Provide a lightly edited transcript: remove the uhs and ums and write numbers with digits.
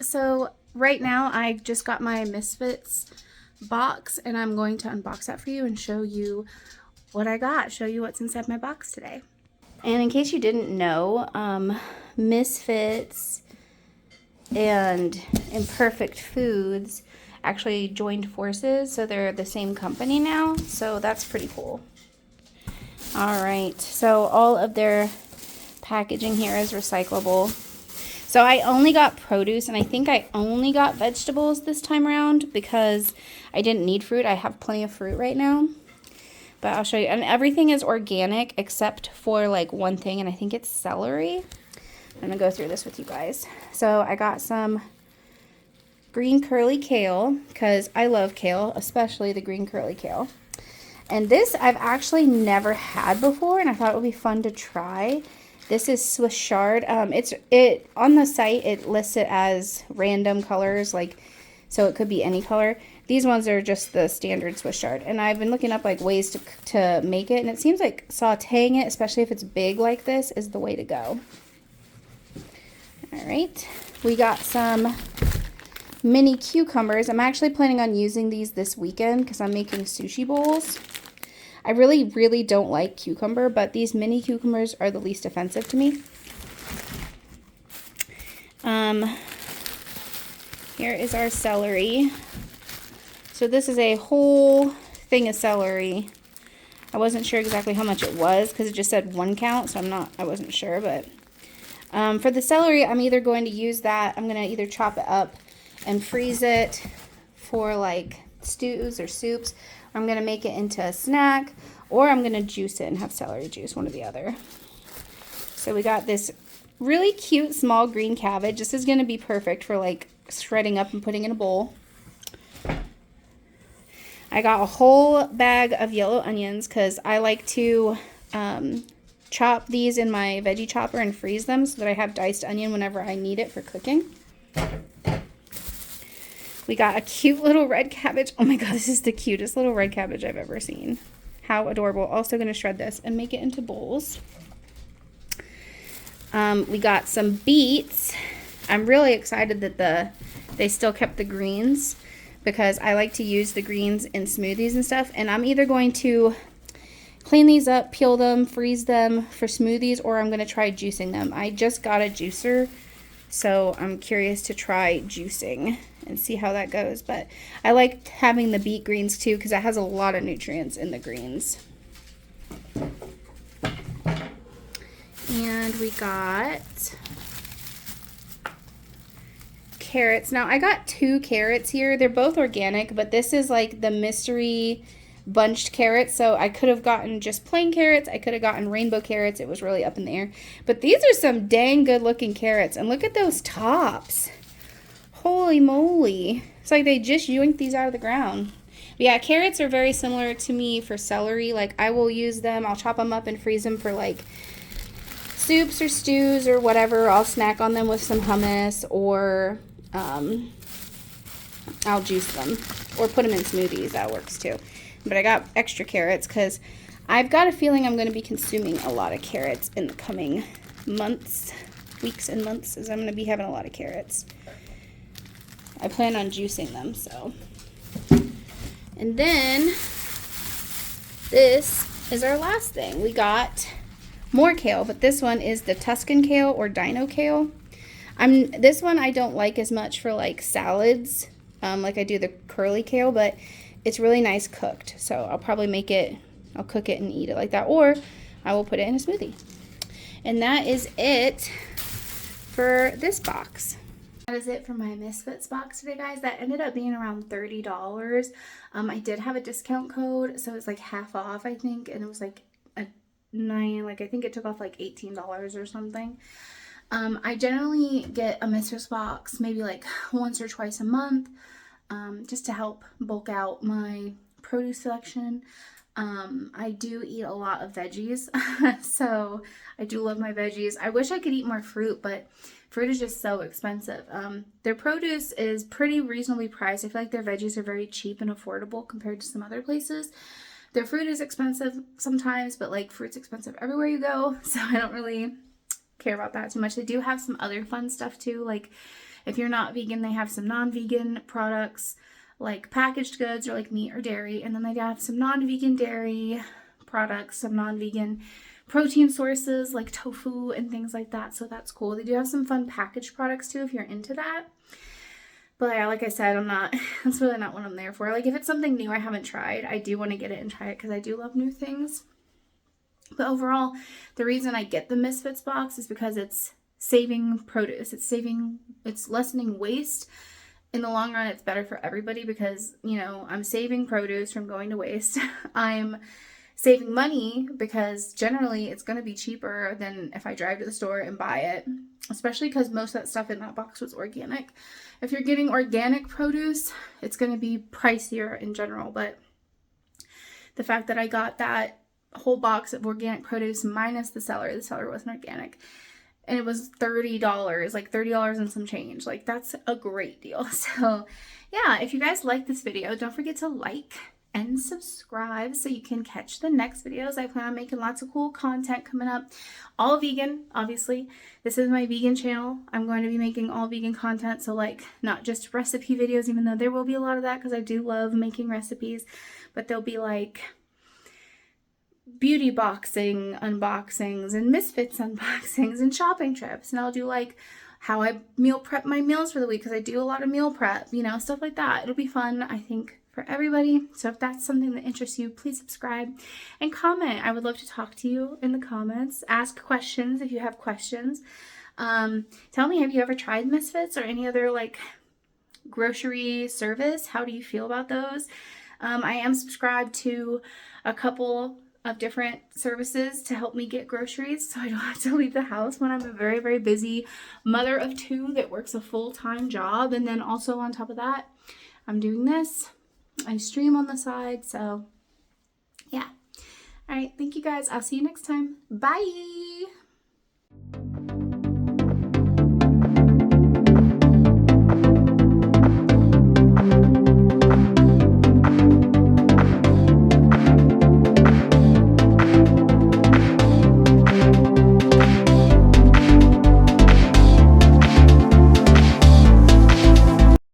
So right now I just got my Misfits box and I'm going to unbox that for you and show you what I got, show you what's inside my box today. And in case you didn't know, Misfits and Imperfect Foods actually joined forces, so they're the same company now, so that's pretty cool. All right, so all of their packaging here is recyclable. So I only got produce, and I think I only got vegetables this time around because I didn't need fruit. I have plenty of fruit right now. But I'll show you. And everything is organic except for like one thing, and I think it's celery. I'm going to go through this with you guys. So I got some green curly kale because I love kale, especially the green curly kale. And this I've actually never had before, and I thought it would be fun to try. This is Swiss chard. It on the site it lists it as random colors, like so it could be any color. These ones are just the standard Swiss chard, and I've been looking up like ways to make it, and it seems like sautéing it, especially if it's big like this, is the way to go. All right, we got some mini cucumbers. I'm actually planning on using these this weekend because I'm making sushi bowls. I really don't like cucumber, but these mini cucumbers are the least offensive to me. Here is our celery. So this is a whole thing of celery. I wasn't sure exactly how much it was because it just said 1 count, so I wasn't sure, but for the celery, I'm either going to use that, I'm going to either chop it up and freeze it for like stews or soups. I'm going to make it into a snack, or I'm going to juice it and have celery juice, one or the other. So we got this really cute small green cabbage. This is going to be perfect for like shredding up and putting in a bowl. I got a whole bag of yellow onions because I like to chop these in my veggie chopper and freeze them so that I have diced onion whenever I need it for cooking. We got a cute little red cabbage. Oh my god, this is the cutest little red cabbage I've ever seen. How adorable. Also going to shred this and make it into bowls. We got some beets. I'm really excited that they still kept the greens because I like to use the greens in smoothies and stuff. And I'm either going to clean these up, peel them, freeze them for smoothies, or I'm going to try juicing them. I just got a juicer, so I'm curious to try juicing and see how that goes. But I like having the beet greens too because it has a lot of nutrients in the greens. And we got carrots. Now I got 2 carrots here. They're both organic, but this is like the mystery bunched carrots. So I could have gotten just plain carrots. I could have gotten rainbow carrots. It was really up in the air. But these are some dang good looking carrots. And look at those tops. Holy moly. It's like they just yoinked these out of the ground. But yeah, carrots are very similar to me for celery. Like I will use them. I'll chop them up and freeze them for like soups or stews or whatever. I'll snack on them with some hummus, or I'll juice them or put them in smoothies. That works too. But I got extra carrots because I've got a feeling I'm going to be consuming a lot of carrots in the coming months, weeks and months, as I'm going to be having a lot of carrots. I plan on juicing them, so. And then this is our last thing. We got more kale, but this one is the Tuscan kale or dino kale. This one I don't like as much for like salads, like I do the curly kale, but it's really nice cooked. So I'll probably I'll cook it and eat it like that, or I will put it in a smoothie. And that is it for this box. That is it for my Misfits box today, guys. That ended up being around $30. I did have a discount code, so it was like half off, I think, and it was like I think it took off like $18 or something. I generally get a Misfits box maybe like once or twice a month, just to help bulk out my produce selection. I do eat a lot of veggies, so I do love my veggies. I wish I could eat more fruit, but fruit is just so expensive. Their produce is pretty reasonably priced. I feel like their veggies are very cheap and affordable compared to some other places. Their fruit is expensive sometimes, but like fruit's expensive everywhere you go, so I don't really care about that too much. They do have some other fun stuff too, like If you're not vegan, they have some non-vegan products like packaged goods or like meat or dairy. And then they have some non-vegan dairy products, some non-vegan protein sources like tofu and things like that. So that's cool. They do have some fun packaged products too if you're into that. But yeah, like I said, that's really not what I'm there for. Like if it's something new I haven't tried, I do want to get it and try it because I do love new things. But overall, the reason I get the Misfits box is because it's saving produce. It's lessening waste. In the long run, it's better for everybody because, you know, I'm saving produce from going to waste. I'm saving money because generally it's going to be cheaper than if I drive to the store and buy it, especially because most of that stuff in that box was organic. If you're getting organic produce, it's going to be pricier in general, but the fact that I got that whole box of organic produce minus the seller wasn't organic, and it was $30, like $30 and some change. Like that's a great deal. So yeah, if you guys like this video, don't forget to like and subscribe so you can catch the next videos. I plan on making lots of cool content coming up. All vegan, obviously. This is my vegan channel. I'm going to be making all vegan content, so like not just recipe videos, even though there will be a lot of that because I do love making recipes, but there'll be like beauty boxing unboxings and Misfits unboxings and shopping trips, and I'll do like how I meal prep my meals for the week because I do a lot of meal prep, you know, stuff like that. It'll be fun, I think, for everybody. So if that's something that interests you, please subscribe and comment. I would love to talk to you in the comments. Ask questions if you have questions. Tell me, have you ever tried Misfits or any other like grocery service? How do you feel about those? I am subscribed to a couple of different services to help me get groceries so I don't have to leave the house when I'm a very, very busy mother of two that works a full-time job. And then also on top of that, I'm doing this. I stream on the side, so yeah. All right, thank you guys. I'll see you next time. Bye.